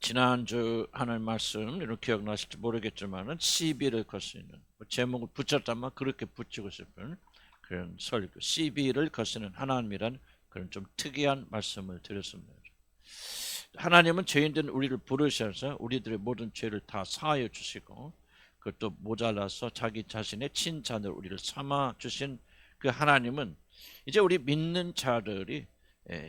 지난주 하나님 말씀 이런 기억나실지 모르겠지만은 시비를 거스는 제목을 붙였다면 그렇게 붙이고 싶은 그런 설교, 시비를 거스는 하나님이란 그런 좀 특이한 말씀을 드렸습니다. 하나님은 죄인된 우리를 부르셔서 우리들의 모든 죄를 다 사하여 주시고 그것도 모자라서 자기 자신의 친자들 우리를 삼아 주신 그 하나님은 이제 우리 믿는 자들이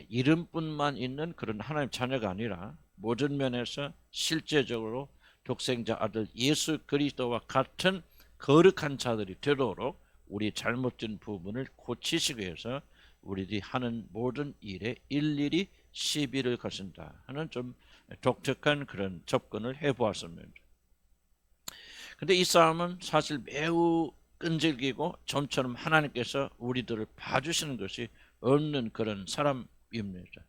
이름뿐만 있는 그런 하나님 자녀가 아니라 모든 면에서 실제적으로 독생자 아들 예수 그리스도와 같은 거룩한 자들이 되도록 우리 잘못된 부분을 고치시기 위해서 우리들이 하는 모든 일에 일일이 시비를 거신다 하는 좀 독특한 그런 접근을 해보았습니다. 근데 이 싸움은 사실 매우 끈질기고 좀처럼 하나님께서 우리들을 봐주시는 것이 없는 그런 사람입니다.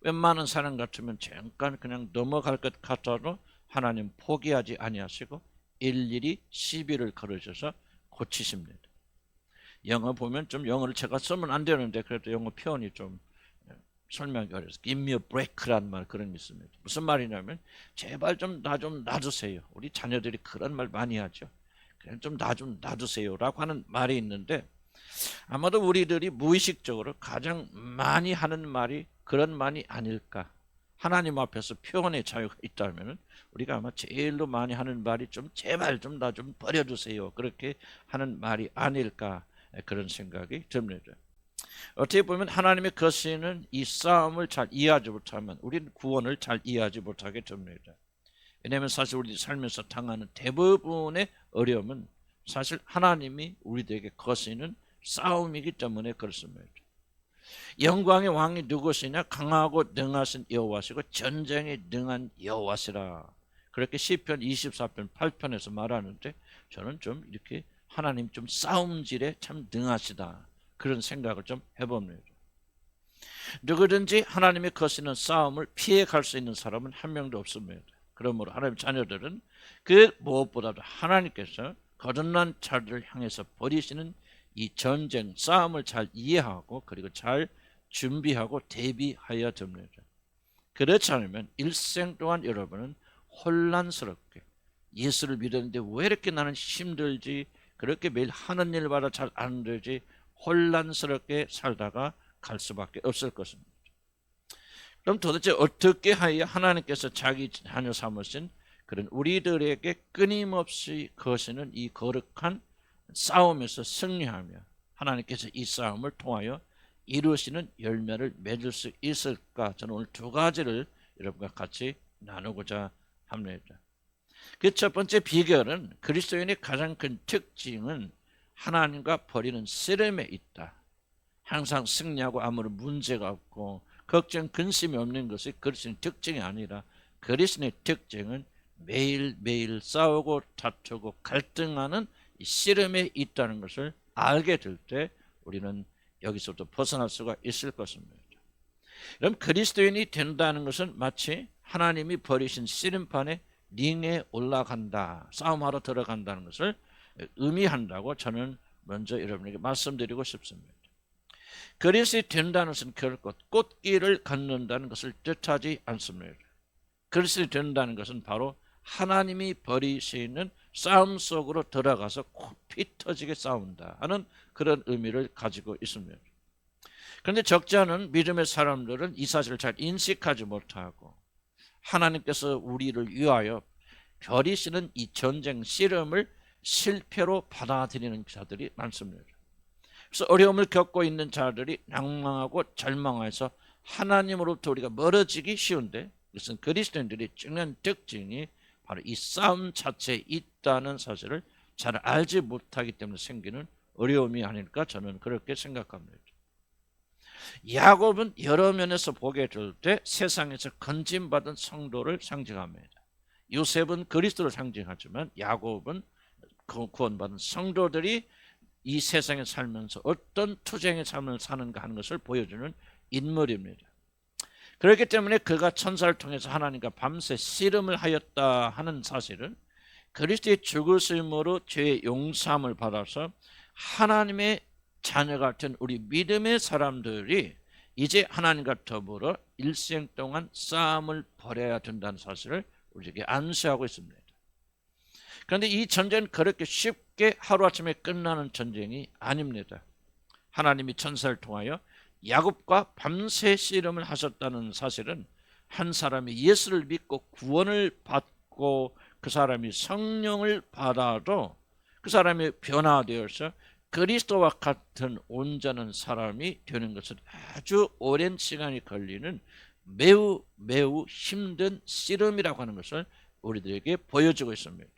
웬만한 사람 같으면 잠깐 그냥 넘어갈 것 같아도 하나님 포기하지 아니하시고 일일이 시비를 걸으셔서 고치십니다. 영어 보면 좀 영어를 제가 쓰면 안 되는데 그래도 영어 표현이 좀 설명이 어려서 give me a break라는 말 그런 게 있습니다. 무슨 말이냐면 제발 좀 나 좀 놔주세요. 우리 자녀들이 그런 말 많이 하죠. 그냥 좀 나 좀 놔주세요라고 하는 말이 있는데 아마도 우리들이 무의식적으로 가장 많이 하는 말이 그런 말이 아닐까. 하나님 앞에서 표현의 자유가 있다면 우리가 아마 제일로 많이 하는 말이 좀 제발 좀 나 좀 버려주세요. 그렇게 하는 말이 아닐까 그런 생각이 듭니다. 어떻게 보면 하나님의 거시는 이 싸움을 잘 이해하지 못하면 우리는 구원을 잘 이해하지 못하게 됩니다. 왜냐하면 사실 우리 살면서 당하는 대부분의 어려움은 사실 하나님이 우리들에게 거시는 싸움이기 때문에 그렇습니다. 영광의 왕이 누구시냐? 강하고 능하신 여호와시고 전쟁에 능한 여호와시라. 그렇게 시편 24편 8편에서 말하는데 저는 좀 이렇게 하나님 좀 싸움질에 참 능하시다 그런 생각을 좀 해봅니다. 누구든지 하나님이 거시는 싸움을 피해갈 수 있는 사람은 한 명도 없습니다. 그러므로 하나님 자녀들은 그 무엇보다도 하나님께서 거듭난 자들을 향해서 벌이시는 이 전쟁 싸움을 잘 이해하고 그리고 잘 준비하고 대비하여야 됩니다. 그렇지 않으면 일생 동안 여러분은 혼란스럽게 예수를 믿었는데 왜 이렇게 나는 힘들지 그렇게 매일 하는 일마다 잘 안 되지 혼란스럽게 살다가 갈 수밖에 없을 것입니다. 그럼 도대체 어떻게 하여 하나님께서 자기 자녀 삼으신 그런 우리들에게 끊임없이 거시는 이 거룩한 싸움에서 승리하며 하나님께서 이 싸움을 통하여 이루시는 열매를 맺을 수 있을까? 저는 오늘 두 가지를 여러분과 같이 나누고자 합니다. 그 첫 번째 비결은 그리스도인의 가장 큰 특징은 하나님과 벌이는 씨름에 있다. 항상 승리하고 아무런 문제가 없고 걱정 근심이 없는 것이 그리스도인의 특징이 아니라 그리스도인의 특징은 매일매일 싸우고 다투고 갈등하는 이 씨름에 있다는 것을 알게 될 때 우리는 여기서부터 벗어날 수가 있을 것입니다. 그럼 그리스도인이 된다는 것은 마치 하나님이 버리신 씨름판에 링에 올라간다, 싸움하러 들어간다는 것을 의미한다고 저는 먼저 여러분에게 말씀드리고 싶습니다. 그리스도인이 된다는 것은 결코 꽃길을 걷는다는 것을 뜻하지 않습니다. 그리스도인이 된다는 것은 바로 하나님이 벌이시는 싸움 속으로 들어가서 피 터지게 싸운다 하는 그런 의미를 가지고 있습니다. 그런데 적지 않은 믿음의 사람들은 이 사실을 잘 인식하지 못하고 하나님께서 우리를 위하여 벌이시는 이 전쟁 씨름을 실패로 받아들이는 자들이 많습니다. 그래서 어려움을 겪고 있는 자들이 낭망하고 절망해서 하나님으로부터 우리가 멀어지기 쉬운데 그것은 그리스도인들의 중요한 특징이 바로 이 싸움 자체에 있다는 사실을 잘 알지 못하기 때문에 생기는 어려움이 아닐까 저는 그렇게 생각합니다. 야곱은 여러 면에서 보게 될 때 세상에서 건짐받은 성도를 상징합니다. 요셉은 그리스도를 상징하지만 야곱은 구원받은 성도들이 이 세상에 살면서 어떤 투쟁의 삶을 사는가 하는 것을 보여주는 인물입니다. 그렇기 때문에 그가 천사를 통해서 하나님과 밤새 씨름을 하였다 하는 사실은 그리스도의 죽으심으로 죄의 용서함을 받아서 하나님의 자녀 같은 우리 믿음의 사람들이 이제 하나님과 더불어 일생 동안 싸움을 벌여야 된다는 사실을 우리에게 안수하고 있습니다. 그런데 이 전쟁은 그렇게 쉽게 하루아침에 끝나는 전쟁이 아닙니다. 하나님이 천사를 통하여 야곱과 밤새 씨름을 하셨다는 사실은 한 사람이 예수를 믿고 구원을 받고 그 사람이 성령을 받아도 그 사람이 변화되어서 그리스도와 같은 온전한 사람이 되는 것은 아주 오랜 시간이 걸리는 매우 힘든 씨름이라고 하는 것을 우리들에게 보여주고 있습니다.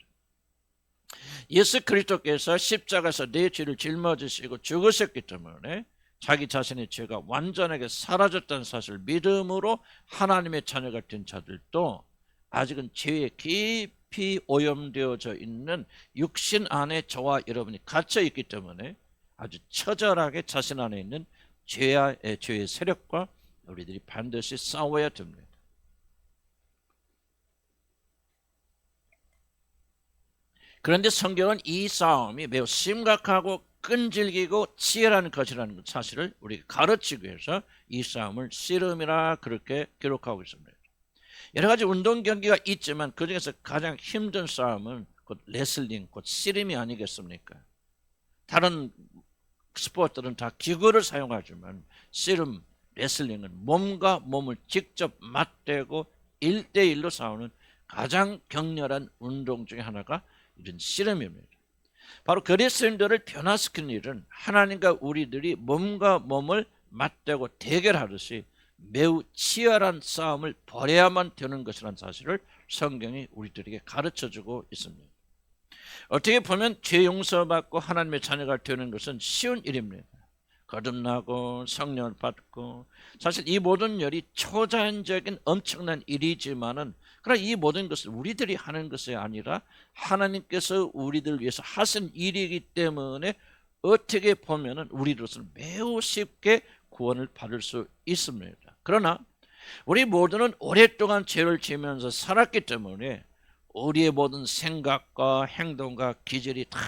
예수 그리스도께서 십자가에서 내 죄를 짊어지시고 죽으셨기 때문에 자기 자신의 죄가 완전하게 사라졌다는 사실을 믿음으로 하나님의 자녀가 된 자들도 아직은 죄에 깊이 오염되어져 있는 육신 안에 저와 여러분이 갇혀 있기 때문에 아주 처절하게 자신 안에 있는 죄의 세력과 우리들이 반드시 싸워야 됩니다. 그런데 성경은 이 싸움이 매우 심각하고 끈질기고 치열한 것이라는 사실을 우리가 가르치기 위해서 이 싸움을 씨름이라 그렇게 기록하고 있습니다. 여러 가지 운동 경기가 있지만 그중에서 가장 힘든 싸움은 곧 레슬링, 곧 씨름이 아니겠습니까? 다른 스포츠들은 다 기구를 사용하지만 씨름, 레슬링은 몸과 몸을 직접 맞대고 1대1로 싸우는 가장 격렬한 운동 중에 하나가 이런 씨름입니다. 바로 그리스도인들을 변화시키는 일은 하나님과 우리들이 몸과 몸을 맞대고 대결하듯이 매우 치열한 싸움을 벌여야만 되는 것이라는 사실을 성경이 우리들에게 가르쳐주고 있습니다. 어떻게 보면 죄 용서받고 하나님의 자녀가 되는 것은 쉬운 일입니다. 거듭나고 성령을 받고 사실 이 모든 일이 초자연적인 엄청난 일이지만은 그러나 이 모든 것을 우리들이 하는 것이 아니라 하나님께서 우리들 위해서 하신 일이기 때문에 어떻게 보면은 우리로서는 매우 쉽게 구원을 받을 수 있습니다. 그러나 우리 모두는 오랫동안 죄를 지으면서 살았기 때문에 우리의 모든 생각과 행동과 기질이 다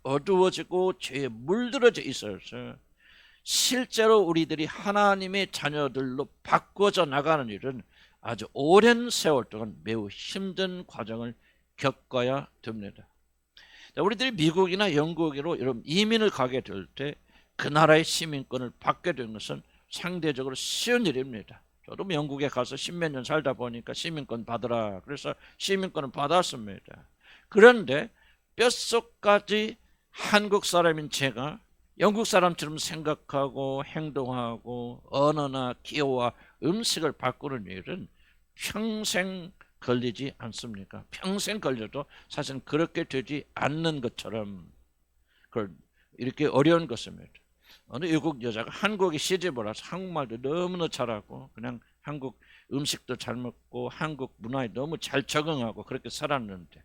어두워지고 죄에 물들어져 있어서 실제로 우리들이 하나님의 자녀들로 바꿔져 나가는 일은 아주 오랜 세월 동안 매우 힘든 과정을 겪어야 됩니다. 우리들이 미국이나 영국으로 여러분 이민을 가게 될 때 그 나라의 시민권을 받게 된 것은 상대적으로 쉬운 일입니다. 저도 영국에 가서 10몇 년 살다 보니까 시민권 받으라 그래서 시민권을 받았습니다. 그런데 뼛속까지 한국 사람인 제가 영국 사람처럼 생각하고 행동하고 언어나 기호와 음식을 바꾸는 일은 평생 걸리지 않습니까? 평생 걸려도 사실은 그렇게 되지 않는 것처럼 이렇게 어려운 것입니다. 어느 외국 여자가 한국에 시집을 와서 한국말도 너무나 잘하고 그냥 한국 음식도 잘 먹고 한국 문화에 너무 잘 적응하고 그렇게 살았는데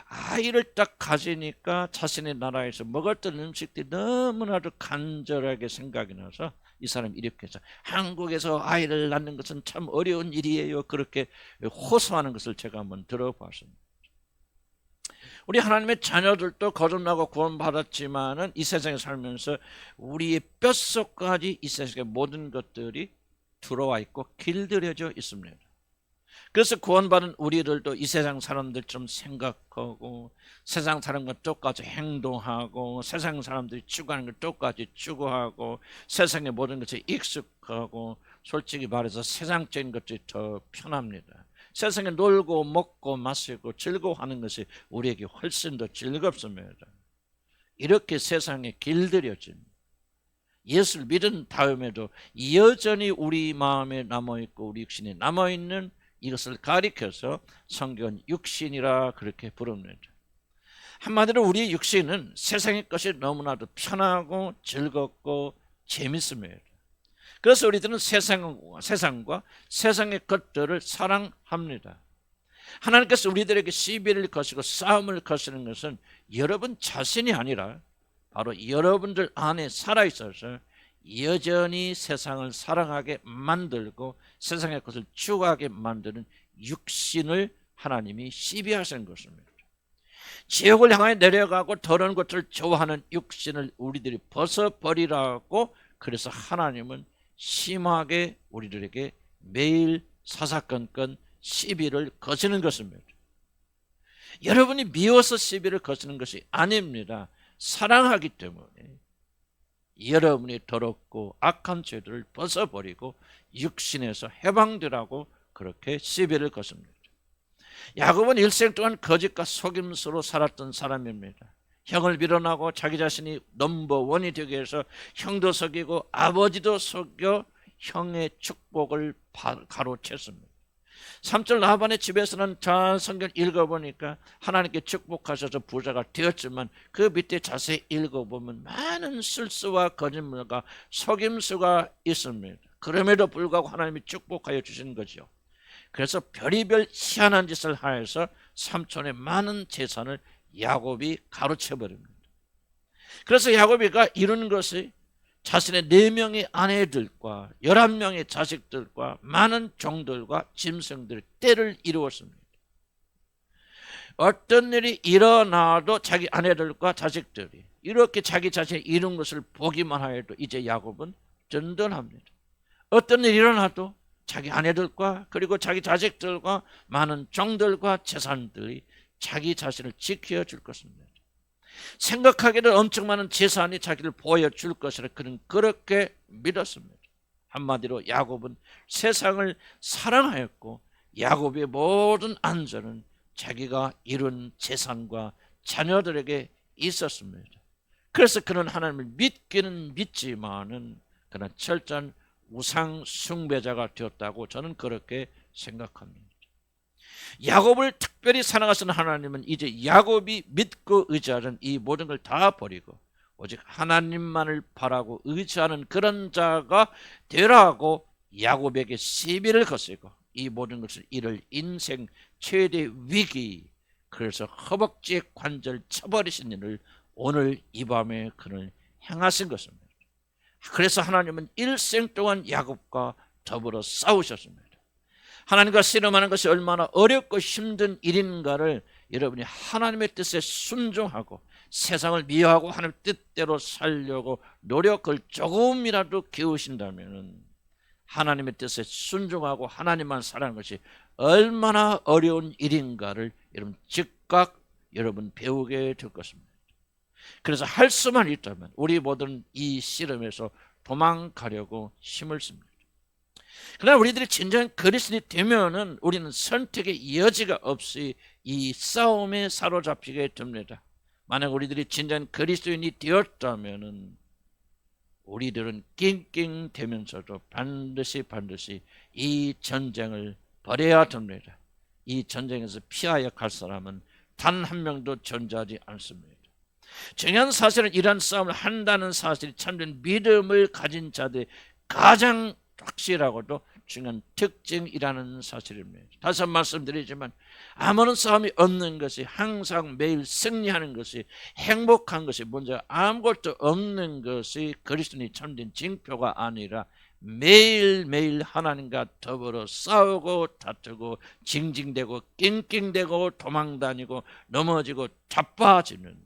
아이를 딱 가지니까 자신의 나라에서 먹었던 음식들이 너무나도 간절하게 생각이 나서 이 사람이 이렇게 해서 한국에서 아이를 낳는 것은 참 어려운 일이에요. 그렇게 호소하는 것을 제가 한번 들어봤습니다. 우리 하나님의 자녀들도 거듭나고 구원받았지만은 이 세상에 살면서 우리의 뼛속까지 이 세상의 모든 것들이 들어와 있고 길들여져 있습니다. 그래서 구원받은 우리들도 이 세상 사람들처럼 생각하고 세상 사람과 똑같이 행동하고 세상 사람들이 추구하는 걸 똑같이 추구하고 세상의 모든 것에 익숙하고 솔직히 말해서 세상적인 것들이 더 편합니다. 세상에 놀고 먹고 마시고 즐거워하는 것이 우리에게 훨씬 더 즐겁습니다. 이렇게 세상에 길들여진 예수를 믿은 다음에도 여전히 우리 마음에 남아있고 우리 육신에 남아있는 이것을 가리켜서 성경은 육신이라 그렇게 부릅니다. 한마디로 우리의 육신은 세상의 것이 너무나도 편하고 즐겁고 재밌습니다. 그래서 우리들은 세상과 세상의 것들을 사랑합니다. 하나님께서 우리들에게 시비를 거시고 싸움을 거시는 것은 여러분 자신이 아니라 바로 여러분들 안에 살아있어서 여전히 세상을 사랑하게 만들고 세상의 것을 추구하게 만드는 육신을 하나님이 시비하시는 것입니다. 지옥을 향해 내려가고 더러운 것을 좋아하는 육신을 우리들이 벗어버리라고 그래서 하나님은 심하게 우리들에게 매일 사사건건 시비를 거시는 것입니다. 여러분이 미워서 시비를 거시는 것이 아닙니다. 사랑하기 때문에 여러분이 더럽고 악한 죄들을 벗어버리고 육신에서 해방되라고 그렇게 시비를 거십니다. 야곱은 일생 동안 거짓과 속임수로 살았던 사람입니다. 형을 밀어나고 자기 자신이 넘버원이 되기 위해서 형도 속이고 아버지도 속여 형의 축복을 가로챘습니다. 3절 라반의 집에서는 잘 성경 읽어보니까 하나님께 축복하셔서 부자가 되었지만 그 밑에 자세히 읽어보면 많은 실수와 거짓말과 속임수가 있습니다. 그럼에도 불구하고 하나님이 축복하여 주신 거죠. 그래서 별의별 희한한 짓을 하여서 삼촌의 많은 재산을 야곱이 가로채버립니다. 그래서 야곱이가 이룬 것이 자신의 4명의 아내들과 11명의 자식들과 많은 종들과 짐승들 떼를 이루었습니다. 어떤 일이 일어나도 자기 아내들과 자식들이 이렇게 자기 자신이 이룬 것을 보기만 하여도 이제 야곱은 든든합니다. 어떤 일이 일어나도 자기 아내들과 그리고 자기 자식들과 많은 종들과 재산들이 자기 자신을 지켜줄 것입니다. 생각하기에는 엄청 많은 재산이 자기를 보여줄 것이라 그는 그렇게 믿었습니다. 한마디로 야곱은 세상을 사랑하였고 야곱의 모든 안전은 자기가 이룬 재산과 자녀들에게 있었습니다. 그래서 그는 하나님을 믿기는 믿지만은 그는 철저한 우상 숭배자가 되었다고 저는 그렇게 생각합니다. 야곱을 특별히 사랑하시는 하나님은 이제 야곱이 믿고 의지하는 이 모든 걸 다 버리고 오직 하나님만을 바라고 의지하는 그런 자가 되라고 야곱에게 시비를 거시고 이 모든 것을 이를 인생 최대 위기, 그래서 허벅지의 관절 쳐버리신 일을 오늘 이 밤에 그를 행하신 것입니다. 그래서 하나님은 일생 동안 야곱과 더불어 싸우셨습니다. 하나님과 씨름하는 것이 얼마나 어렵고 힘든 일인가를 여러분이 하나님의 뜻에 순종하고 세상을 미워하고 하나님 뜻대로 살려고 노력을 조금이라도 기우신다면 하나님의 뜻에 순종하고 하나님만 사랑하는 것이 얼마나 어려운 일인가를 여러분 즉각 여러분 배우게 될 것입니다. 그래서 할 수만 있다면 우리 모든 이 씨름에서 도망가려고 힘을 씁니다. 그러나 우리들이 진정한 그리스도인이 되면은 우리는 선택의 여지가 없이 이 싸움에 사로잡히게 됩니다. 만약 우리들이 진정한 그리스도인이 되었다면은 우리들은 낑낑대면서도 반드시 이 전쟁을 벌여야 됩니다. 이 전쟁에서 피하여 갈 사람은 단 한 명도 존재하지 않습니다. 중요한 사실은 이러한 싸움을 한다는 사실이 참된 믿음을 가진 자들의 가장 확실하고도 중요한 특징이라는 사실입니다. 다시 한번 말씀드리지만 아무런 싸움이 없는 것이, 항상 매일 승리하는 것이, 행복한 것이, 문제가 아무것도 없는 것이 그리스도인이 참된 징표가 아니라 매일매일 하나님과 더불어 싸우고 다투고 징징대고 낑낑대고 도망다니고 넘어지고 자빠지는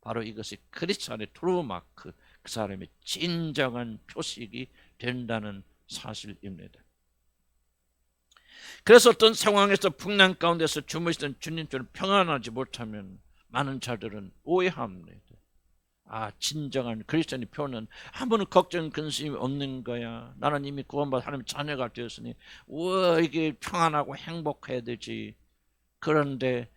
바로 이것이 크리스찬의 트루마크, 그 사람의 진정한 표식이 된다는 사실입니다. 그래서 어떤 상황에서 풍랑 가운데서 주무시던 주님처럼 평안하지 못하면 많은 자들은 오해합니다. 진정한 그리스도인의 표는 아무런 걱정 근심이 없는 거야. 나는 이미 구원받아 하나님의 자녀가 되었으니 이게 평안하고 행복해야 되지. 그런데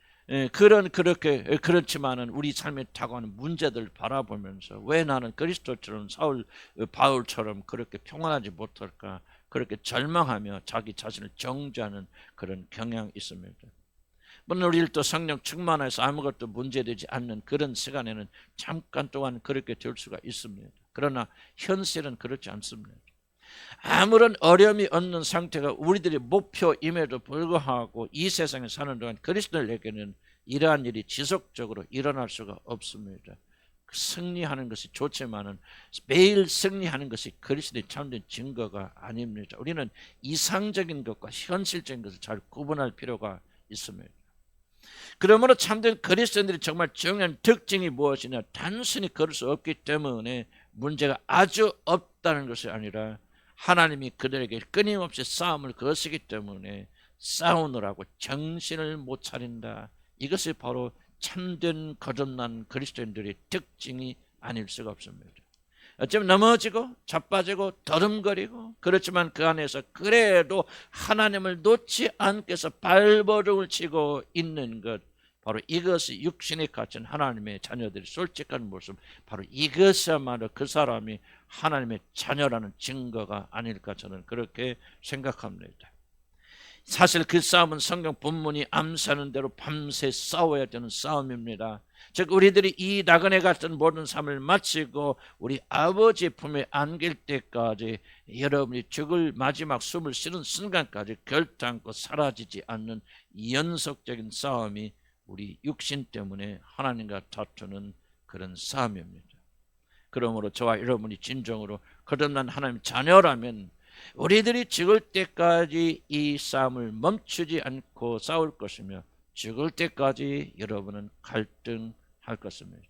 그렇지만은 우리 삶에 다가오는 문제들을 바라보면서 왜 나는 그리스도처럼 바울처럼 그렇게 평안하지 못할까, 그렇게 절망하며 자기 자신을 정죄하는 그런 경향이 있습니다. 물론 우리를 또 성령 충만해서 아무것도 문제되지 않는 그런 시간에는 잠깐 동안 그렇게 될 수가 있습니다. 그러나 현실은 그렇지 않습니다. 아무런 어려움이 없는 상태가 우리들의 목표임에도 불구하고 이 세상에 사는 동안 그리스도인에게는 이러한 일이 지속적으로 일어날 수가 없습니다. 승리하는 것이 좋지만은 매일 승리하는 것이 그리스도의 참된 증거가 아닙니다. 우리는 이상적인 것과 현실적인 것을 잘 구분할 필요가 있습니다. 그러므로 참된 그리스도인들이 정말 중요한 특징이 무엇이냐, 단순히 그럴 수 없기 때문에 문제가 아주 없다는 것이 아니라 하나님이 그들에게 끊임없이 싸움을 거시기 때문에 싸우느라고 정신을 못 차린다. 이것이 바로 참된 거듭난 그리스도인들의 특징이 아닐 수가 없습니다. 어쩌면 넘어지고 자빠지고 더듬거리고 그렇지만 그 안에서 그래도 하나님을 놓지 않기 위해서 발버둥을 치고 있는 것, 바로 이것이 육신에 갇힌 하나님의 자녀들의 솔직한 모습, 바로 이것이야말로 그 사람이 하나님의 자녀라는 증거가 아닐까 저는 그렇게 생각합니다. 사실 그 싸움은 성경 본문이 암시하는 대로 밤새 싸워야 되는 싸움입니다. 즉 우리들이 이 나그네 같은 모든 삶을 마치고 우리 아버지 품에 안길 때까지 여러분이 죽을 마지막 숨을 쉬는 순간까지 결단코 사라지지 않는 연속적인 싸움이 우리 육신 때문에 하나님과 다투는 그런 싸움입니다. 그러므로 저와 여러분이 진정으로 거듭난 하나님 자녀라면 우리들이 죽을 때까지 이 싸움을 멈추지 않고 싸울 것이며 죽을 때까지 여러분은 갈등할 것입니다.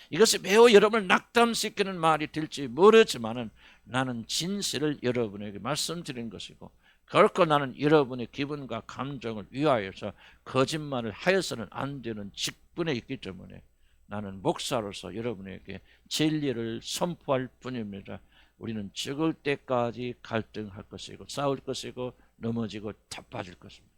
이것이 매우 여러분을 낙담시키는 말이 될지 모르지만 나는 진실을 여러분에게 말씀드린 것이고 결코 나는 여러분의 기분과 감정을 위하여서 거짓말을 하여서는 안 되는 직분에 있기 때문에 나는 목사로서 여러분에게 진리를 선포할 뿐입니다. 우리는 죽을 때까지 갈등할 것이고 싸울 것이고 넘어지고 자빠질 것입니다.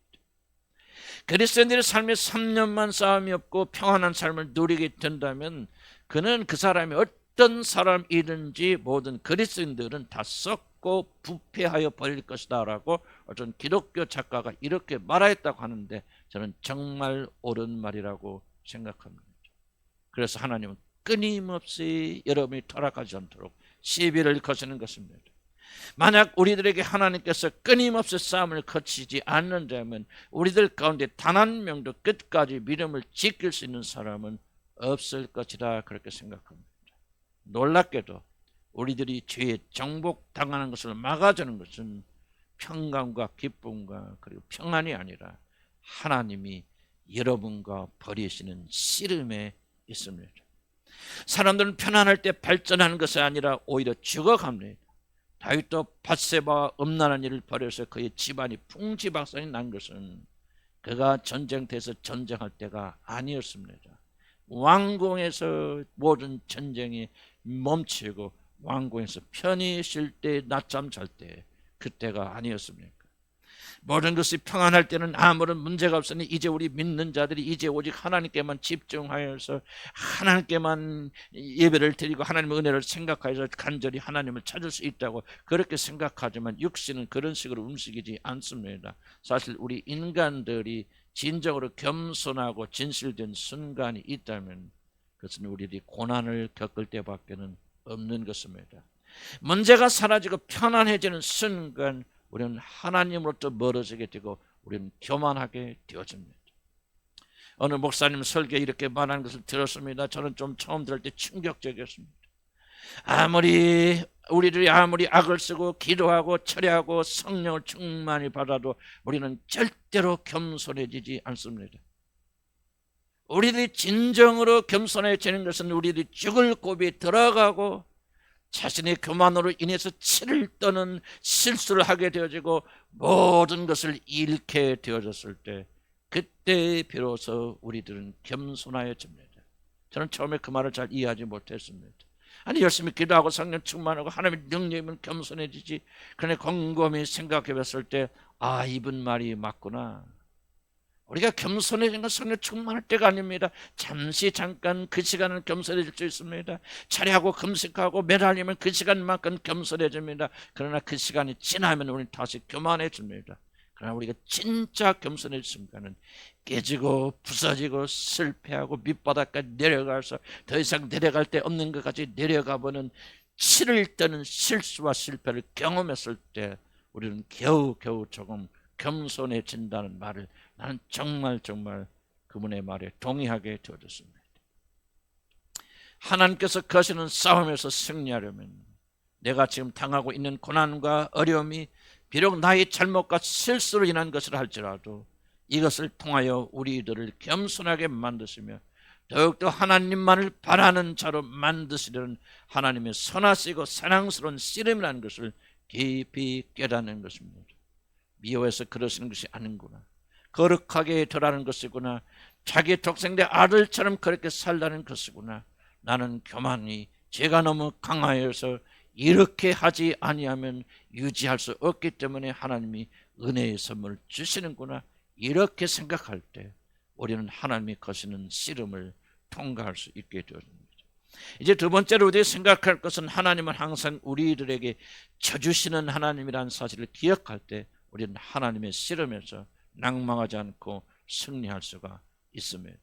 그리스도인들의 삶에 3년만 싸움이 없고 평안한 삶을 누리게 된다면 그는 그 사람이 어떤 사람이든지 모든 그리스도인들은 다 썩고 부패하여 버릴 것이다 라고 어떤 기독교 작가가 이렇게 말하였다고 하는데 저는 정말 옳은 말이라고 생각합니다. 그래서 하나님은 끊임없이 여러분이 타락하지 않도록 시비를 거시는 것입니다. 만약 우리들에게 하나님께서 끊임없이 싸움을 거치지 않는다면 우리들 가운데 단 한 명도 끝까지 믿음을 지킬 수 있는 사람은 없을 것이라 그렇게 생각합니다. 놀랍게도 우리들이 죄에 정복당하는 것을 막아주는 것은 평강과 기쁨과 그리고 평안이 아니라 하나님이 여러분과 버리시는 씨름에 있습니다. 사람들은 편안할 때 발전하는 것이 아니라 오히려 죽어갑니다. 다윗도 밧세바와 음란한 일을 벌여서 그의 집안이 풍지박산이 난 것은 그가 전쟁터에서 전쟁할 때가 아니었습니다. 왕궁에서 모든 전쟁이 멈추고 왕궁에서 편히 쉴 때 낮잠 잘 때 그때가 아니었습니까? 모든 것이 평안할 때는 아무런 문제가 없으니 이제 우리 믿는 자들이 이제 오직 하나님께만 집중하여서 하나님께만 예배를 드리고 하나님의 은혜를 생각하여서 간절히 하나님을 찾을 수 있다고 그렇게 생각하지만 육신은 그런 식으로 움직이지 않습니다. 사실 우리 인간들이 진정으로 겸손하고 진실된 순간이 있다면 그것은 우리들이 고난을 겪을 때밖에는 없는 것입니다. 문제가 사라지고 편안해지는 순간 우리는 하나님으로부터 멀어지게 되고 우리는 교만하게 되어집니다. 어느 목사님 설교에 이렇게 말하는 것을 들었습니다. 저는 좀 처음 들을 때 충격적이었습니다. 우리들이 아무리 악을 쓰고 기도하고 철회하고 성령을 충만히 받아도 우리는 절대로 겸손해지지 않습니다. 우리들이 진정으로 겸손해지는 것은 우리들이 죽을 고비에 들어가고 자신의 교만으로 인해서 치를 떠는 실수를 하게 되어지고 모든 것을 잃게 되어졌을 때 그때 비로소 우리들은 겸손해집니다. 저는 처음에 그 말을 잘 이해하지 못했습니다. 아니 열심히 기도하고 성령 충만하고 하나님의 능력이면 겸손해지지. 그런데 곰곰이 생각해 봤을 때 이분 말이 맞구나. 우리가 겸손해진 건 성령 충만할 때가 아닙니다. 잠깐 그 시간은 겸손해질 수 있습니다. 차례하고 금식하고 매달리면 그 시간만큼 겸손해집니다. 그러나 그 시간이 지나면 우리는 다시 교만해집니다. 그러나 우리가 진짜 겸손해질 순간은 깨지고 부서지고 실패하고 밑바닥까지 내려가서 더 이상 내려갈 데 없는 것까지 내려가보는 치를 떠는 실수와 실패를 경험했을 때 우리는 겨우 조금 겸손해진다는 말을 나는 정말 그분의 말에 동의하게 되어졌습니다. 하나님께서 거시는 싸움에서 승리하려면 내가 지금 당하고 있는 고난과 어려움이 비록 나의 잘못과 실수로 인한 것을 할지라도 이것을 통하여 우리들을 겸손하게 만드시며 더욱더 하나님만을 바라는 자로 만드시려는 하나님의 선하시고 사랑스러운 씨름이라는 것을 깊이 깨닫는 것입니다. 미워해서 그러시는 것이 아닌구나. 거룩하게 절하는 것이구나. 자기 독생자 아들처럼 그렇게 살라는 것이구나. 나는 교만이 죄가 너무 강하여서 이렇게 하지 아니하면 유지할 수 없기 때문에 하나님이 은혜의 선물을 주시는구나. 이렇게 생각할 때 우리는 하나님이 거시는 씨름을 통과할 수 있게 되어집니다. 이제 두 번째로 우리가 생각할 것은 하나님은 항상 우리들에게 져주시는 하나님이라는 사실을 기억할 때 우리는 하나님의 씨름에서 낭망하지 않고 승리할 수가 있습니다.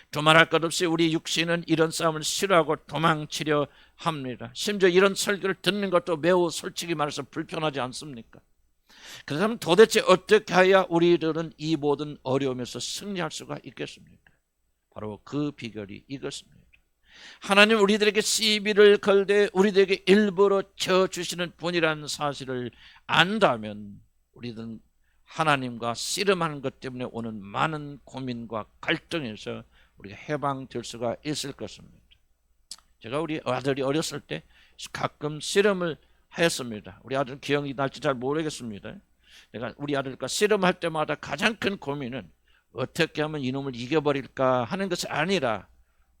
두말할 것 없이 우리 육신은 이런 싸움을 싫어하고 도망치려 합니다. 심지어 이런 설교를 듣는 것도 매우 솔직히 말해서 불편하지 않습니까? 그렇다면 도대체 어떻게 해야 우리들은 이 모든 어려움에서 승리할 수가 있겠습니까? 바로 그 비결이 이것입니다. 하나님 우리들에게 시비를 걸되 우리들에게 일부러 져주시는 분이라는 사실을 안다면 우리들은 하나님과 씨름하는 것 때문에 오는 많은 고민과 갈등에서 우리가 해방될 수가 있을 것입니다. 제가 우리 아들이 어렸을 때 가끔 씨름을 하였습니다. 우리 아들은 기억이 날지 잘 모르겠습니다. 내가 우리 아들과 씨름할 때마다 가장 큰 고민은 어떻게 하면 이놈을 이겨버릴까 하는 것이 아니라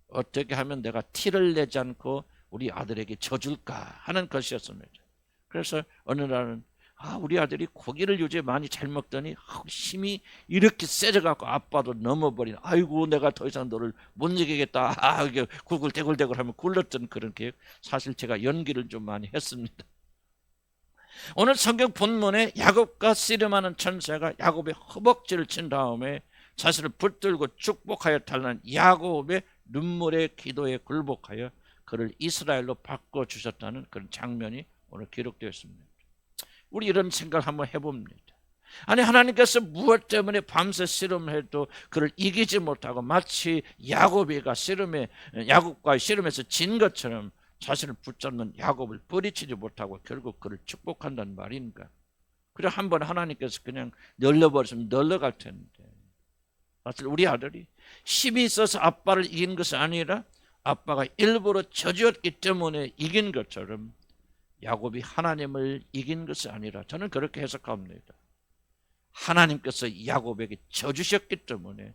어떻게 하면 내가 티를 내지 않고 우리 아들에게 져줄까 하는 것이었습니다. 그래서 어느 날은 우리 아들이 고기를 요새 많이 잘 먹더니 힘이 이렇게 세져갖고 아빠도 넘어버린, 아이고 내가 더 이상 너를 못 이기겠다, 이게 구글대굴대굴 하면 굴렀던 그런 기억. 사실 제가 연기를 좀 많이 했습니다. 오늘 성경 본문에 야곱과 씨름하는 천사가 야곱의 허벅지를 친 다음에 자신을 붙들고 축복하여 달라는 야곱의 눈물의 기도에 굴복하여 그를 이스라엘로 바꿔주셨다는 그런 장면이 오늘 기록되어 있습니다. 우리 이런 생각을 한번 해봅니다. 아니 하나님께서 무엇 때문에 밤새 씨름을 해도 그를 이기지 못하고 마치 야곱과의 씨름에서 진 것처럼 자신을 붙잡는 야곱을 뿌리치지 못하고 결국 그를 축복한다는 말인가? 그래 한번 하나님께서 그냥 늘려버렸으면 늘려갈 텐데. 사실 우리 아들이 힘이 있어서 아빠를 이긴 것이 아니라 아빠가 일부러 져주었기 때문에 이긴 것처럼 야곱이 하나님을 이긴 것이 아니라 저는 그렇게 해석합니다. 하나님께서 야곱에게 져주셨기 때문에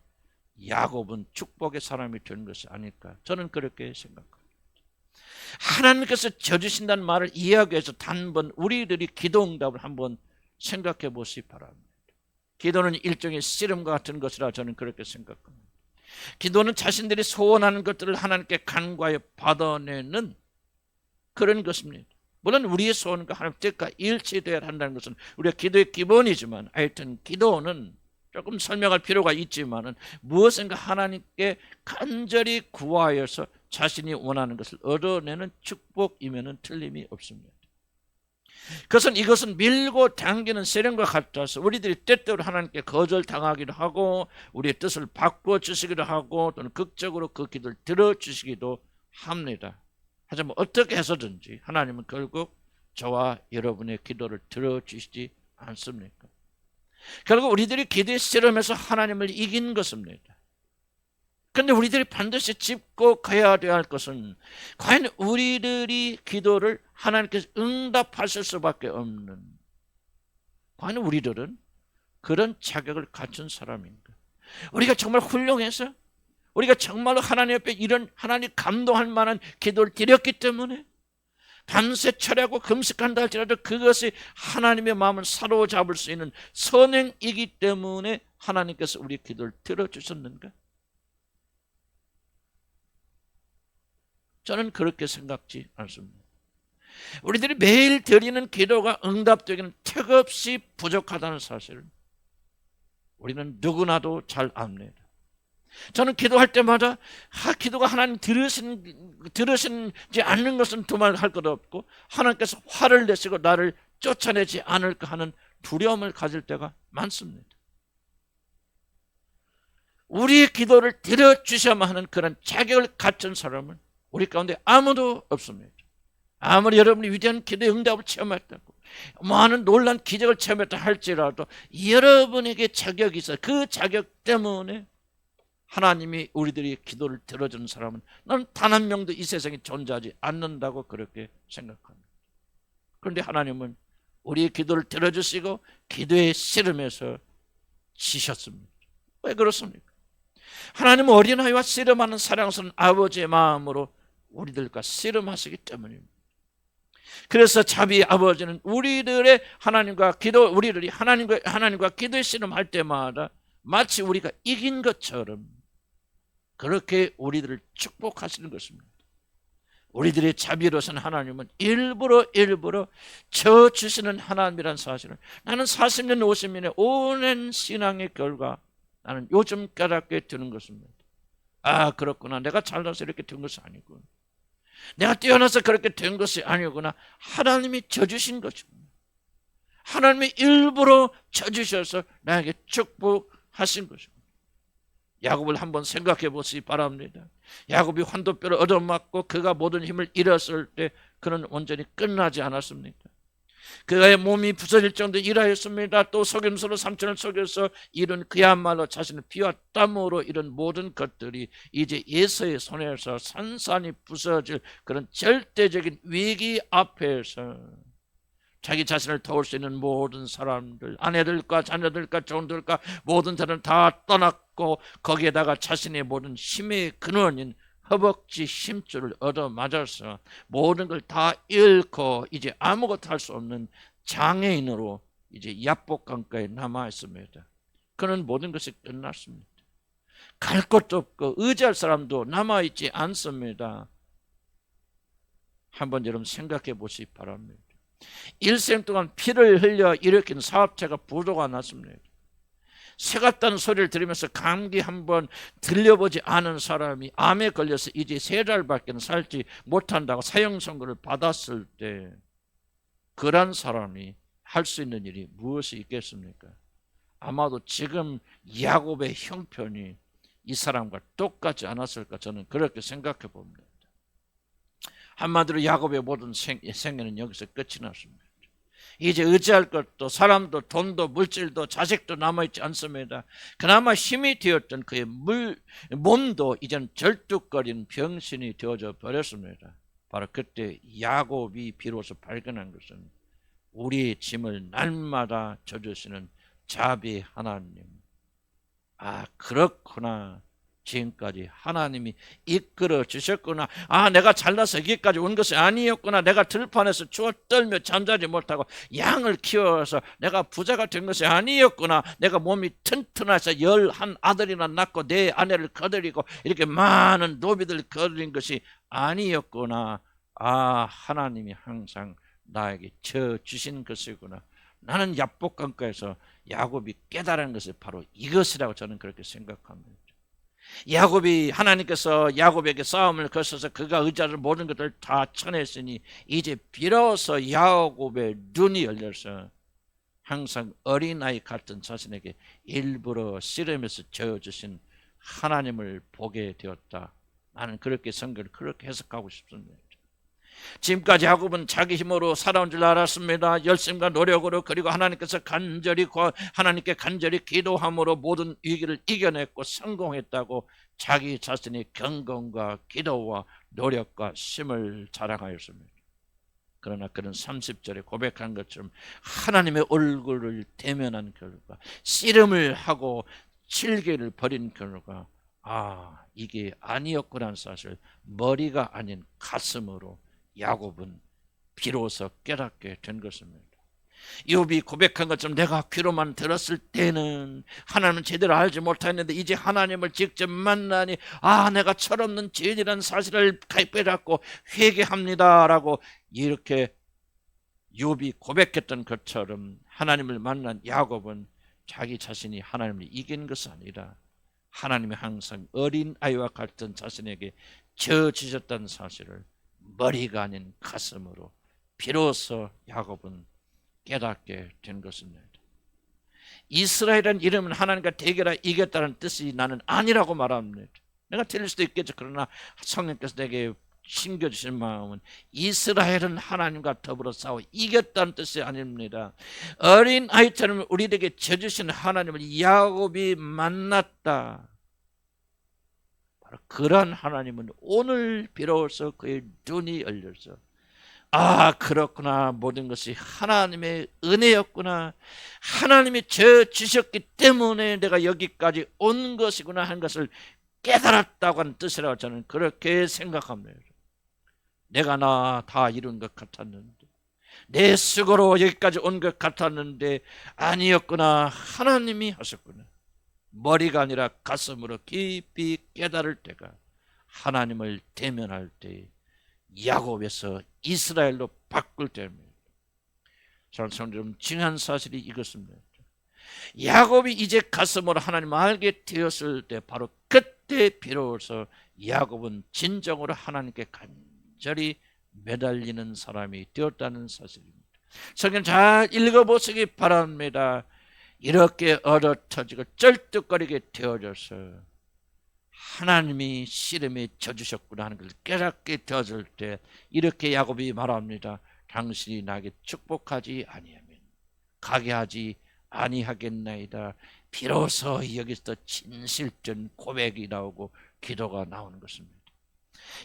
야곱은 축복의 사람이 된 것이 아닐까, 저는 그렇게 생각합니다. 하나님께서 져주신다는 말을 이해하기 위해서 단번 우리들이 기도 응답을 한번 생각해 보시기 바랍니다. 기도는 일종의 씨름과 같은 것이라 저는 그렇게 생각합니다. 기도는 자신들이 소원하는 것들을 하나님께 간과하여 받아내는 그런 것입니다. 물론 우리의 소원과 하나님 뜻과 일치되어야 한다는 것은 우리가 기도의 기본이지만, 하여튼 기도는 조금 설명할 필요가 있지만 무엇인가 하나님께 간절히 구하여서 자신이 원하는 것을 얻어내는 축복이면 틀림이 없습니다. 그것은 이것은 밀고 당기는 세력과 같아서 우리들이 때때로 하나님께 거절당하기도 하고 우리의 뜻을 바꿔주시기도 하고 또는 극적으로 그 기도를 들어주시기도 합니다. 하지만 어떻게 해서든지 하나님은 결국 저와 여러분의 기도를 들어주시지 않습니까? 결국 우리들이 기도의 씨름에서 하나님을 이긴 것입니다. 그런데 우리들이 반드시 짚고 가야 할 것은 과연 우리들이 기도를 하나님께서 응답하실 수밖에 없는, 과연 우리들은 그런 자격을 갖춘 사람인가? 우리가 정말 훌륭해서 우리가 정말로 하나님 앞에 이런 하나님 감동할 만한 기도를 드렸기 때문에 밤새 철야하고 금식한다 할지라도 그것이 하나님의 마음을 사로잡을 수 있는 선행이기 때문에 하나님께서 우리 기도를 들어주셨는가? 저는 그렇게 생각지 않습니다. 우리들이 매일 드리는 기도가 응답되기는 턱없이 부족하다는 사실을 우리는 누구나도 잘 압니다. 저는 기도할 때마다 기도가 하나님 들으시지 않는 것은 두말할 것 없고 하나님께서 화를 내시고 나를 쫓아내지 않을까 하는 두려움을 가질 때가 많습니다. 우리의 기도를 들어주셔야만 하는 그런 자격을 갖춘 사람은 우리 가운데 아무도 없습니다. 아무리 여러분이 위대한 기도의 응답을 체험했다고 많은 놀란 기적을 체험했다 할지라도 여러분에게 자격이 있어요. 그 자격 때문에 하나님이 우리들이 기도를 들어주는 사람은 나는 단 한 명도 이 세상에 존재하지 않는다고 그렇게 생각합니다. 그런데 하나님은 우리의 기도를 들어주시고 기도의 씨름에서 지셨습니다. 왜 그렇습니까? 하나님은 어린아이와 씨름하는 사랑스러운 아버지의 마음으로 우리들과 씨름하시기 때문입니다. 그래서 자비 아버지는 우리들의 하나님과 기도, 우리들이 하나님과 기도의 씨름할 때마다 마치 우리가 이긴 것처럼 그렇게 우리들을 축복하시는 것입니다. 우리들의 자비로서는 하나님은 일부러 저 주시는 하나님이란 사실을 나는 40년 50년의 오랜 신앙의 결과 나는 요즘 깨닫게 되는 것입니다. 아, 그렇구나. 내가 잘나서 이렇게 된 것이 아니구나. 내가 뛰어나서 그렇게 된 것이 아니구나. 하나님이 져주신 것입니다. 하나님이 일부러 져주셔서 나에게 축복하신 것입니다. 야곱을 한번 생각해 보시기 바랍니다. 야곱이 환도뼈를 얻어맞고 그가 모든 힘을 잃었을 때 그는 온전히 끝나지 않았습니까? 그의 몸이 부서질 정도로 일하였습니다. 또 속임수로 삼촌을 속여서 이룬 그야말로 자신의 피와 땀으로 이룬 모든 것들이 이제 에서의 손에서 산산이 부서질 그런 절대적인 위기 앞에서 자기 자신을 도울 수 있는 모든 사람들, 아내들과 자녀들과 종들과 모든 자는 다 떠났고 거기에다가 자신의 모든 힘의 근원인 허벅지 힘줄을 얻어맞아서 모든 걸 다 잃고 이제 아무것도 할 수 없는 장애인으로 이제 야복 강가에 남아 있습니다. 그는 모든 것이 끝났습니다. 갈 곳도 없고 의지할 사람도 남아 있지 않습니다. 한번 여러분 생각해 보시기 바랍니다. 일생 동안 피를 흘려 일으킨 사업체가 부도가 났습니다. 새 같다는 소리를 들으면서 감기 한번 들려보지 않은 사람이 암에 걸려서 이제 3달밖에 살지 못한다고 사형 선고를 받았을 때 그런 사람이 할 수 있는 일이 무엇이 있겠습니까? 아마도 지금 야곱의 형편이 이 사람과 똑같지 않았을까 저는 그렇게 생각해 봅니다. 한마디로 야곱의 모든 생애는 여기서 끝이 났습니다. 이제 의지할 것도 사람도 돈도 물질도 자식도 남아있지 않습니다. 그나마 힘이 되었던 그의 몸도 이제는 절뚝거리는 병신이 되어져 버렸습니다. 바로 그때 야곱이 비로소 발견한 것은 우리의 짐을 날마다 져주시는 자비 하나님. 아, 그렇구나. 지금까지 하나님이 이끌어 주셨구나. 아, 내가 잘나서 여기까지 온 것이 아니었구나. 내가 들판에서 추워 떨며 잠자지 못하고 양을 키워서 내가 부자가 된 것이 아니었구나. 내가 몸이 튼튼해서 11 아들이나 낳고 내 아내를 거느리고 이렇게 많은 노비들 거느린 것이 아니었구나. 아, 하나님이 항상 나에게 져 주신 것이구나. 나는 야복강가에서 야곱이 깨달은 것이 바로 이것이라고 저는 그렇게 생각합니다. 야곱이 하나님께서 야곱에게 싸움을 거쳐서 그가 의지할 모든 것을 다 쳐냈으니 이제 비로소 야곱의 눈이 열려서 항상 어린아이 같은 자신에게 일부러 씨름해서 져주신 하나님을 보게 되었다. 나는 그렇게 성경을 그렇게 해석하고 싶습니다. 지금까지 야곱은 자기 힘으로 살아온 줄 알았습니다. 열심과 노력으로 그리고 하나님께 간절히 기도함으로 모든 위기를 이겨냈고 성공했다고 자기 자신의 경건과 기도와 노력과 힘을 자랑하였습니다. 그러나 그는 30절에 고백한 것처럼 하나님의 얼굴을 대면한 결과 씨름을 하고 실개를 벌인 결과 아, 이게 아니었구나 사실 머리가 아닌 가슴으로 야곱은 비로소 깨닫게 된 것입니다. 욥이 고백한 것처럼 내가 귀로만 들었을 때는 하나님은 제대로 알지 못했는데 이제 하나님을 직접 만나니 아, 내가 철없는 죄인이라는 사실을 깨닫고 회개합니다라고 이렇게 욥이 고백했던 것처럼 하나님을 만난 야곱은 자기 자신이 하나님을 이긴 것이 아니라 하나님이 항상 어린아이와 같은 자신에게 져주셨다는 사실을 머리가 아닌 가슴으로 비로소 야곱은 깨닫게 된 것입니다. 이스라엘이라는 이름은 하나님과 대결하 이겼다는 뜻이 나는 아니라고 말합니다. 내가 틀릴 수도 있겠죠. 그러나 성령께서 내게 심겨주신 마음은 이스라엘은 하나님과 더불어 싸워 이겼다는 뜻이 아닙니다. 어린 아이처럼 우리에게 져주신 하나님을 야곱이 만났다. 바로 그러한 하나님은 오늘 비로소 그의 눈이 열려서 아, 그렇구나. 모든 것이 하나님의 은혜였구나. 하나님이 저 주셨기 때문에 내가 여기까지 온 것이구나 하는 것을 깨달았다고 하는 뜻이라고 저는 그렇게 생각합니다. 내가 나 다 이룬 것 같았는데, 내 수고로 여기까지 온 것 같았는데 아니었구나. 하나님이 하셨구나. 머리가 아니라 가슴으로 깊이 깨달을 때가 하나님을 대면할 때 야곱에서 이스라엘로 바꿀 때입니다. 저는 성도님, 중요한 사실이 이것입니다. 야곱이 이제 가슴으로 하나님을 알게 되었을 때 바로 그때 비로소 야곱은 진정으로 하나님께 간절히 매달리는 사람이 되었다는 사실입니다. 성경 잘 읽어보시기 바랍니다. 이렇게 얼어터지고 쩔뚝거리게 되어져서 하나님이 씨름에 져주셨구나 하는 것을 깨닫게 되어질 때 이렇게 야곱이 말합니다. 당신이 나에게 축복하지 아니하면 가게 하지 아니하겠나이다. 비로소 여기서 진실된 고백이 나오고 기도가 나오는 것입니다.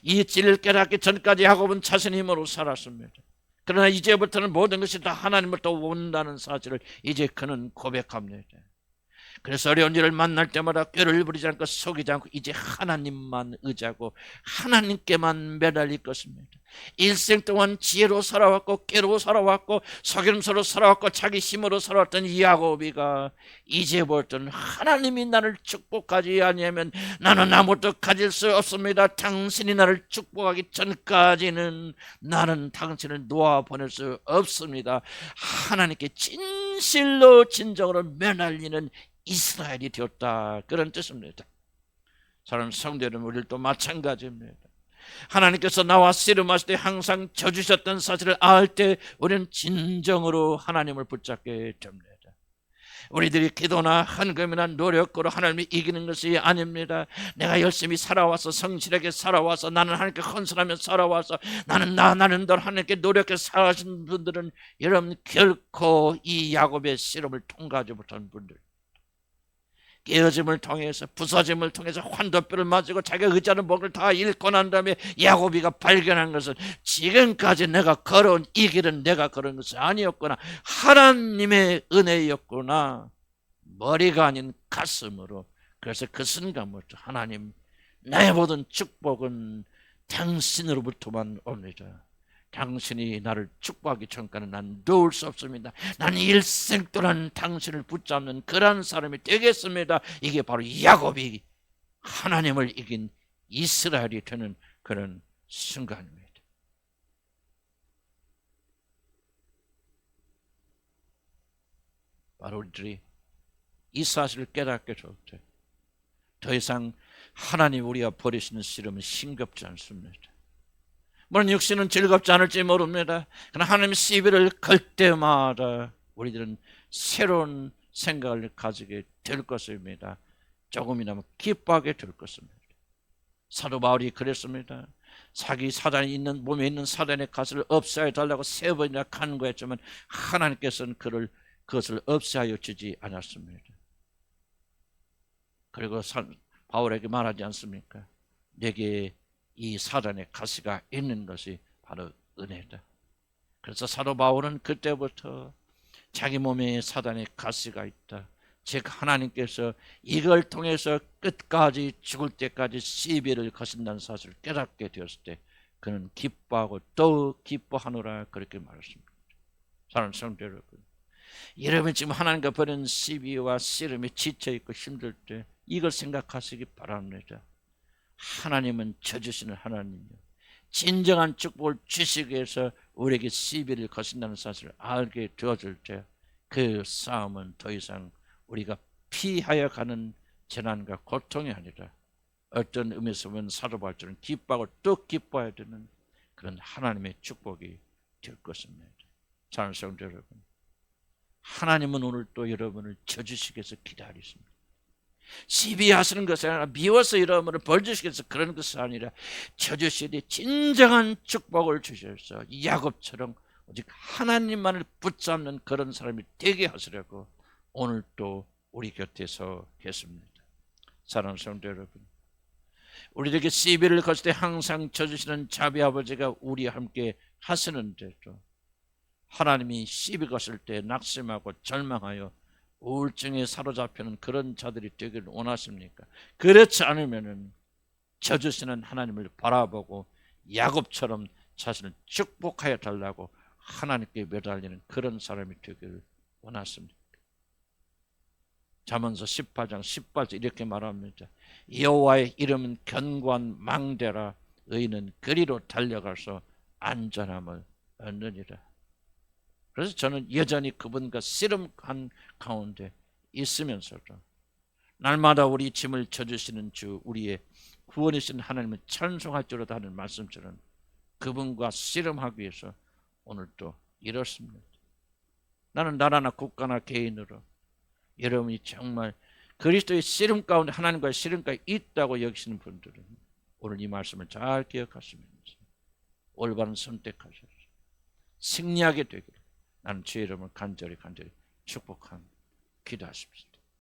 이 진리를 깨닫기 전까지 야곱은 자신의 힘으로 살았습니다. 그러나 이제부터는 모든 것이 다 하나님으로부터 온다는 사실을 이제 그는 고백합니다. 그래서 어려운 일을 만날 때마다 꾀를 부리지 않고 속이지 않고 이제 하나님만 의지하고 하나님께만 매달릴 것입니다. 일생 동안 지혜로 살아왔고 꾀로 살아왔고 속임수로 살아왔고 자기 힘으로 살아왔던 이 야곱이가 이제부터는 하나님이 나를 축복하지 아니하면 나는 아무것도 가질 수 없습니다. 당신이 나를 축복하기 전까지는 나는 당신을 놓아보낼 수 없습니다. 하나님께 진실로 진정으로 매달리는 이스라엘이 되었다, 그런 뜻입니다. 사랑하는 성도 여러분, 우리도 마찬가지입니다. 하나님께서 나와 씨름하실 때 항상 져주셨던 사실을 알 때 우리는 진정으로 하나님을 붙잡게 됩니다. 우리들이 기도나 헌금이나 노력으로 하나님을 이기는 것이 아닙니다. 내가 열심히 살아와서 성실하게 살아와서 나는 하나님께 헌신하며 살아와서 나는 널 하나님께 노력해 살아가신 분들은 여러분 결코 이 야곱의 씨름을 통과하지 못한 분들, 깨어짐을 통해서 부서짐을 통해서 환도뼈를 맞고 자기가 의지하는 목을 다 잃고 난 다음에 야곱이가 발견한 것은 지금까지 내가 걸어온 이 길은 내가 걸은 것이 아니었구나, 하나님의 은혜였구나, 머리가 아닌 가슴으로. 그래서 그 순간부터 하나님, 나의 모든 축복은 당신으로부터만 옵니다. 당신이 나를 축복하기 전까지는 난 놓을 수 없습니다. 나는 일생 동안 당신을 붙잡는 그런 사람이 되겠습니다. 이게 바로 야곱이 하나님을 이긴 이스라엘이 되는 그런 순간입니다. 바로 우리들이 이 사실을 깨닫게 될 때 더 이상 하나님 우리가 버리시는 씨름은 싱겁지 않습니다. 물론 육신은 즐겁지 않을지 모릅니다. 그러나 하나님의 시비를 걸 때마다 우리들은 새로운 생각을 가지게 될 것입니다. 조금이나마 기뻐하게 될 것입니다. 사도 바울이 그랬습니다. 자기 사단이 있는 몸에 있는 사단의 가시를 없애해 달라고 3번이나 간구했지만 하나님께서는 그것을 없애하여 주지 않았습니다. 그리고 바울에게 말하지 않습니까? 내게 이 사단의 가시가 있는 것이 바로 은혜다. 그래서 사도 바울은 그때부터 자기 몸에 사단의 가시가 있다, 즉 하나님께서 이걸 통해서 끝까지 죽을 때까지 시비를 거신다는 사실을 깨닫게 되었을 때 그는 기뻐하고 더욱 기뻐하노라, 그렇게 말했습니다. 사랑하는 성도 여러분, 여러분 지금 하나님과 벌인 시비와 씨름에 지쳐있고 힘들 때 이걸 생각하시기 바랍니다. 하나님은 져주시는 하나님이요, 진정한 축복을 주시기 위해서 우리에게 시비를 거신다는 사실을 알게 되어질 때 그 싸움은 더 이상 우리가 피하여 가는 재난과 고통이 아니라 어떤 의미에서 보면 사도 바울처럼 기뻐하고 또 기뻐해야 되는 그런 하나님의 축복이 될 것입니다. 사랑하는 성도 여러분, 하나님은 오늘 또 여러분을 져주시기 위해서 기다리십니다. 시비하시는 것이 아니라 미워서 여러분을 벌주시기 위해서 그런 것이 아니라 져주시되 진정한 축복을 주셔서 야곱처럼 오직 하나님만을 붙잡는 그런 사람이 되게 하시려고 오늘 또 우리 곁에서 계십니다. 사랑하는 성도 여러분, 우리에게 시비를 걸 때 항상 쳐주시는 자비 아버지가 우리와 함께 하시는데도 하나님이 시비 걸을 때 낙심하고 절망하여 우울증에 사로잡히는 그런 자들이 되기를 원하십니까? 그렇지 않으면은 쳐주시는 하나님을 바라보고 야곱처럼 자신을 축복하여 달라고 하나님께 매달리는 그런 사람이 되기를 원하십니다. 잠언서 18장 18절 이렇게 말합니다. 여호와의 이름은 견고한 망대라 의인은 그리로 달려가서 안전함을 얻느니라. 그래서 저는 여전히 그분과 씨름한 가운데 있으면서도 날마다 우리 짐을 져주시는 주 우리의 구원이신 하나님을 찬송할지로다 하는 말씀처럼 그분과 씨름하기 위해서 오늘도 이렇습니다. 나는 나라나 국가나 개인으로 여러분이 정말 그리스도의 씨름 가운데 하나님과의 씨름까지 있다고 여기시는 분들은 오늘 이 말씀을 잘 기억하시면서 올바른 선택하셔서 승리하게 되기를 나는 주의 이름을 간절히 축복합니다. 기도하십시오.